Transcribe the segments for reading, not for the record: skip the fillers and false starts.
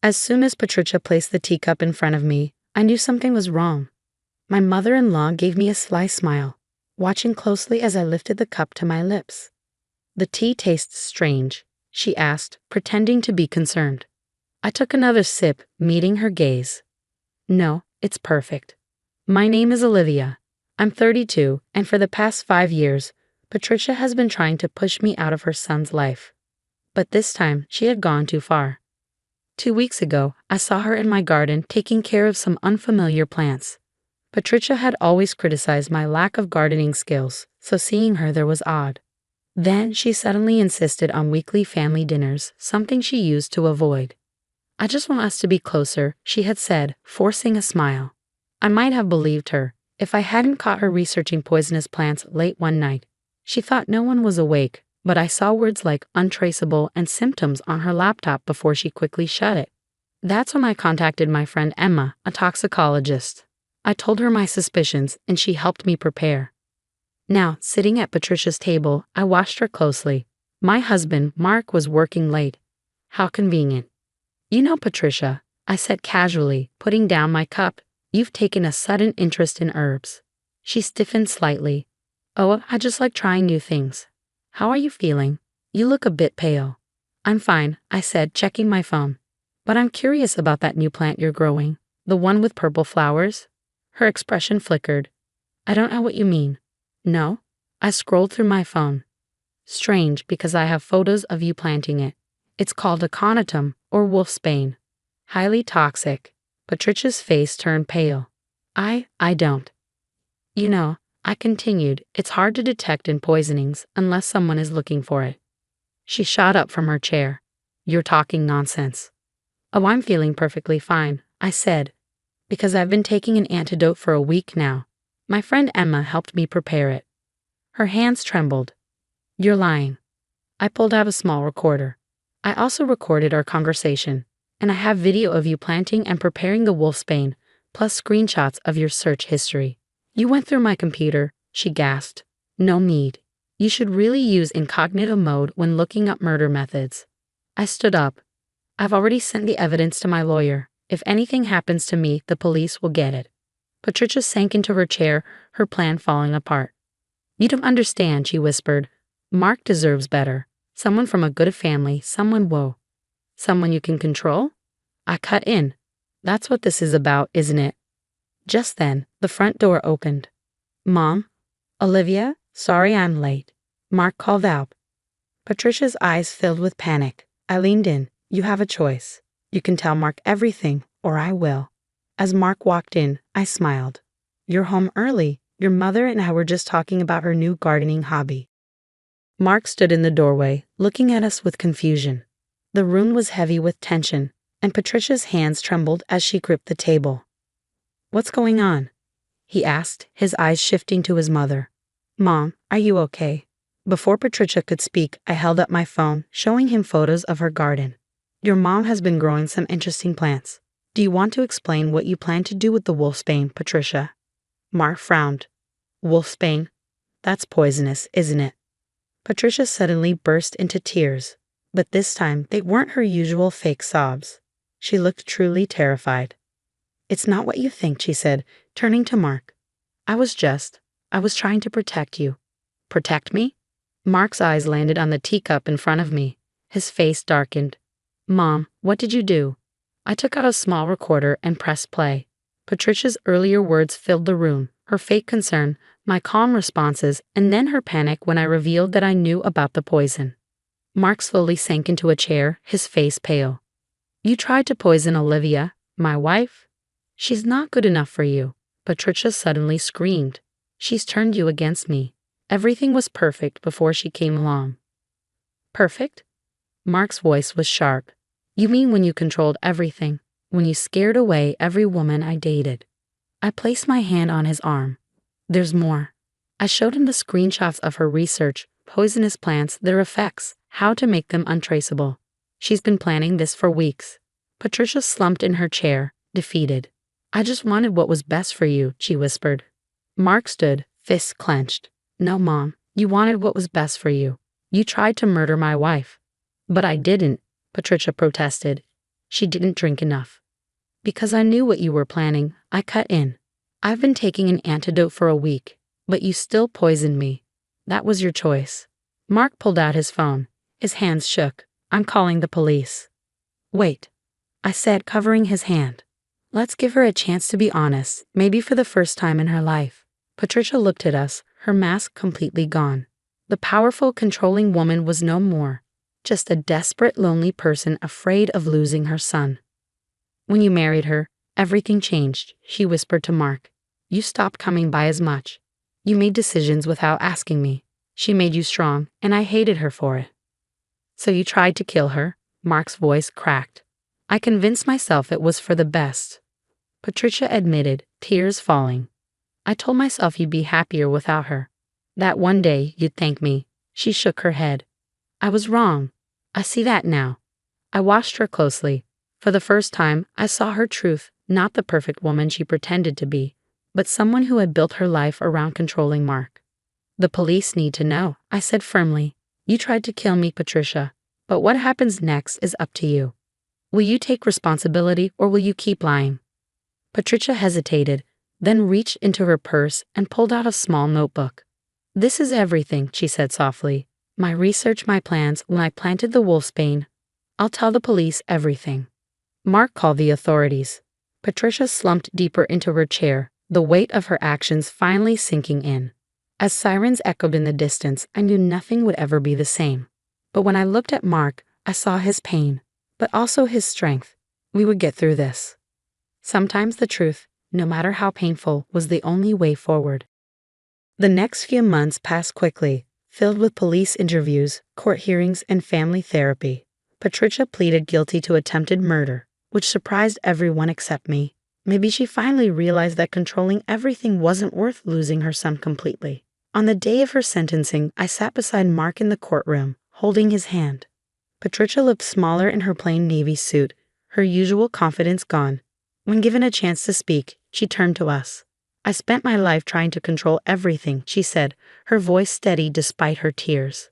As soon as Patricia placed the teacup in front of me, I knew something was wrong. My mother-in-law gave me a sly smile, watching closely as I lifted the cup to my lips. "The tea tastes strange," she asked, pretending to be concerned. I took another sip, meeting her gaze. "No, it's perfect. My name is Olivia. I'm 32, and for the past 5 years, Patricia has been trying to push me out of her son's life. But this time, she had gone too far. 2 weeks ago, I saw her in my garden taking care of some unfamiliar plants. Patricia had always criticized my lack of gardening skills, so seeing her there was odd. Then she suddenly insisted on weekly family dinners, something she used to avoid. "I just want us to be closer," she had said, forcing a smile. I might have believed her if I hadn't caught her researching poisonous plants late one night. She thought no one was awake, but I saw words like untraceable and symptoms on her laptop before she quickly shut it. That's when I contacted my friend Emma, a toxicologist. I told her my suspicions, and she helped me prepare. Now, sitting at Patricia's table, I watched her closely. My husband, Mark, was working late. How convenient. "You know, Patricia," I said casually, putting down my cup, "you've taken a sudden interest in herbs." She stiffened slightly. "Oh, I just like trying new things. How are you feeling? You look a bit pale." "I'm fine," I said, checking my phone. "But I'm curious about that new plant you're growing, the one with purple flowers." Her expression flickered. "I don't know what you mean." "No?" I scrolled through my phone. "Strange, because I have photos of you planting it. It's called a conatum, or wolfsbane. Highly toxic." Patricia's face turned pale. I don't. "You know," I continued, "it's hard to detect in poisonings unless someone is looking for it." She shot up from her chair. "You're talking nonsense." "Oh, I'm feeling perfectly fine," I said, "because I've been taking an antidote for a week now. My friend Emma helped me prepare it." Her hands trembled. "You're lying." I pulled out a small recorder. "I also recorded our conversation, and I have video of you planting and preparing the wolfsbane, plus screenshots of your search history." "You went through my computer," she gasped. "No need. You should really use incognito mode when looking up murder methods." I stood up. "I've already sent the evidence to my lawyer. If anything happens to me, the police will get it." Patricia sank into her chair, her plan falling apart. "You don't understand," she whispered. "Mark deserves better. Someone from a good family, someone you can control?" I cut in. "That's what this is about, isn't it?" Just then, the front door opened. "Mom? Olivia? Sorry I'm late," Mark called out. Patricia's eyes filled with panic. I leaned in. "You have a choice. You can tell Mark everything, or I will." As Mark walked in, I smiled. "You're home early. Your mother and I were just talking about her new gardening hobby." Mark stood in the doorway, looking at us with confusion. The room was heavy with tension, and Patricia's hands trembled as she gripped the table. "What's going on?" he asked, his eyes shifting to his mother. "Mom, are you okay?" Before Patricia could speak, I held up my phone, showing him photos of her garden. "Your mom has been growing some interesting plants. Do you want to explain what you plan to do with the wolfsbane, Patricia?" Mark frowned. "Wolfsbane? That's poisonous, isn't it?" Patricia suddenly burst into tears, but this time they weren't her usual fake sobs. She looked truly terrified. "It's not what you think," she said, turning to Mark. I was trying to protect you." "Protect me?" Mark's eyes landed on the teacup in front of me. His face darkened. "Mom, what did you do?" I took out a small recorder and pressed play. Patricia's earlier words filled the room, her fake concern, my calm responses, and then her panic when I revealed that I knew about the poison. Mark slowly sank into a chair, his face pale. "You tried to poison Olivia, my wife? She's not good enough for you." Patricia suddenly screamed. "She's turned you against me. Everything was perfect before she came along." "Perfect?" Mark's voice was sharp. "You mean when you controlled everything, when you scared away every woman I dated?" I placed my hand on his arm. "There's more." I showed him the screenshots of her research, poisonous plants, their effects, how to make them untraceable. "She's been planning this for weeks." Patricia slumped in her chair, defeated. "I just wanted what was best for you," she whispered. Mark stood, fists clenched. "No, Mom, you wanted what was best for you. You tried to murder my wife." "But I didn't," Patricia protested. She didn't drink enough. Because I knew what you were planning, I cut in. I've been taking an antidote for a week, but you still poisoned me. That was your choice. Mark pulled out his phone. His hands shook. I'm calling the police. Wait, I said, covering his hand. Let's give her a chance to be honest, maybe for the first time in her life. Patricia looked at us, her mask completely gone. The powerful, controlling woman was no more, just a desperate, lonely person afraid of losing her son. When you married her, everything changed, she whispered to Mark. You stopped coming by as much. You made decisions without asking me. She made you strong, and I hated her for it. So you tried to kill her? Mark's voice cracked. I convinced myself it was for the best. Patricia admitted, tears falling. I told myself you'd be happier without her. That one day you'd thank me. She shook her head. I was wrong. I see that now. I watched her closely. For the first time, I saw her truth, not the perfect woman she pretended to be, but someone who had built her life around controlling Mark. The police need to know, I said firmly. You tried to kill me, Patricia, but what happens next is up to you. Will you take responsibility or will you keep lying? Patricia hesitated, then reached into her purse and pulled out a small notebook. This is everything, she said softly. My research, my plans, when I planted the wolfsbane. I'll tell the police everything. Mark called the authorities. Patricia slumped deeper into her chair, the weight of her actions finally sinking in. As sirens echoed in the distance, I knew nothing would ever be the same. But when I looked at Mark, I saw his pain, but also his strength. We would get through this. Sometimes the truth, no matter how painful, was the only way forward. The next few months passed quickly, filled with police interviews, court hearings, and family therapy. Patricia pleaded guilty to attempted murder, which surprised everyone except me. Maybe she finally realized that controlling everything wasn't worth losing her son completely. On the day of her sentencing, I sat beside Mark in the courtroom, holding his hand. Patricia looked smaller in her plain navy suit, her usual confidence gone. When given a chance to speak, she turned to us. I spent my life trying to control everything, she said, her voice steady despite her tears.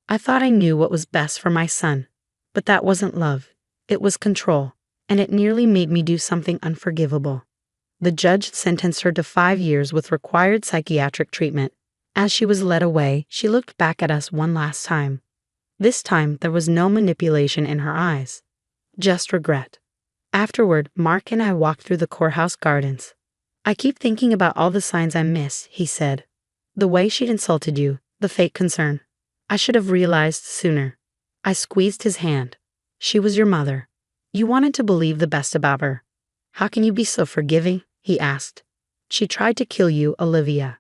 I thought I knew what was best for my son. But that wasn't love. It was control, and it nearly made me do something unforgivable. The judge sentenced her to 5 years with required psychiatric treatment. As she was led away, she looked back at us one last time. This time, there was no manipulation in her eyes, just regret. Afterward, Mark and I walked through the courthouse gardens. I keep thinking about all the signs I miss, he said. The way she'd insulted you, the fake concern. I should have realized sooner. I squeezed his hand. She was your mother. You wanted to believe the best about her. How can you be so forgiving? He asked. She tried to kill you, Olivia.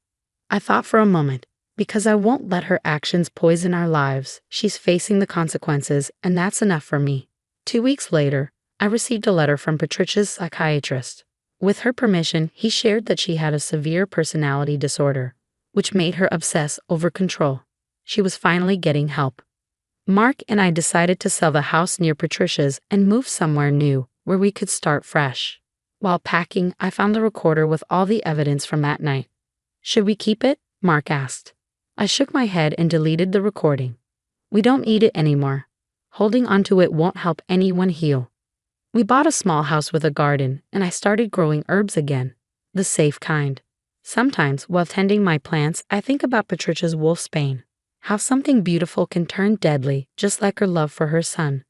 I thought for a moment, because I won't let her actions poison our lives. She's facing the consequences, and that's enough for me. 2 weeks later, I received a letter from Patricia's psychiatrist. With her permission, he shared that she had a severe personality disorder, which made her obsess over control. She was finally getting help. Mark and I decided to sell the house near Patricia's and move somewhere new, where we could start fresh. While packing, I found the recorder with all the evidence from that night. Should we keep it? Mark asked. I shook my head and deleted the recording. We don't need it anymore. Holding onto it won't help anyone heal. We bought a small house with a garden, and I started growing herbs again, the safe kind. Sometimes, while tending my plants, I think about Patricia's wolfsbane. How something beautiful can turn deadly, just like her love for her son.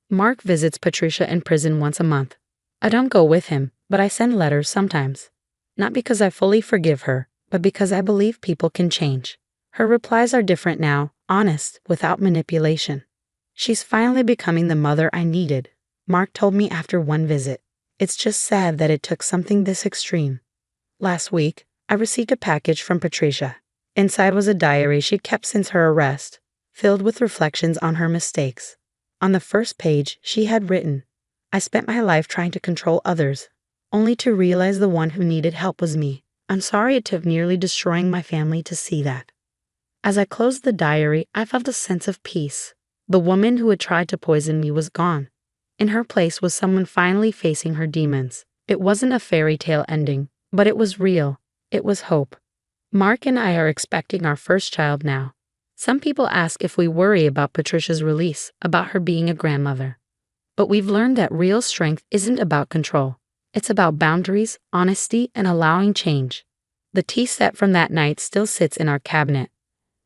Mark visits Patricia in prison once a month. I don't go with him, but I send letters sometimes. Not because I fully forgive her, but because I believe people can change. Her replies are different now, honest, without manipulation. She's finally becoming the mother I needed, Mark told me after one visit. It's just sad that it took something this extreme. Last week, I received a package from Patricia. Inside was a diary she'd kept since her arrest, filled with reflections on her mistakes. On the first page, she had written, I spent my life trying to control others, only to realize the one who needed help was me. I'm sorry it took nearly destroying my family to see that. As I closed the diary, I felt a sense of peace. The woman who had tried to poison me was gone. In her place was someone finally facing her demons. It wasn't a fairy tale ending, but it was real. It was hope. Mark and I are expecting our first child now. Some people ask if we worry about Patricia's release, about her being a grandmother. But we've learned that real strength isn't about control. It's about boundaries, honesty, and allowing change. The tea set from that night still sits in our cabinet,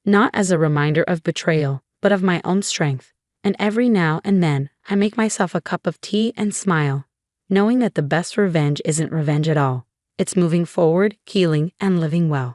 not as a reminder of betrayal, but of my own strength. And every now and then, I make myself a cup of tea and smile, knowing that the best revenge isn't revenge at all. It's moving forward, healing, and living well.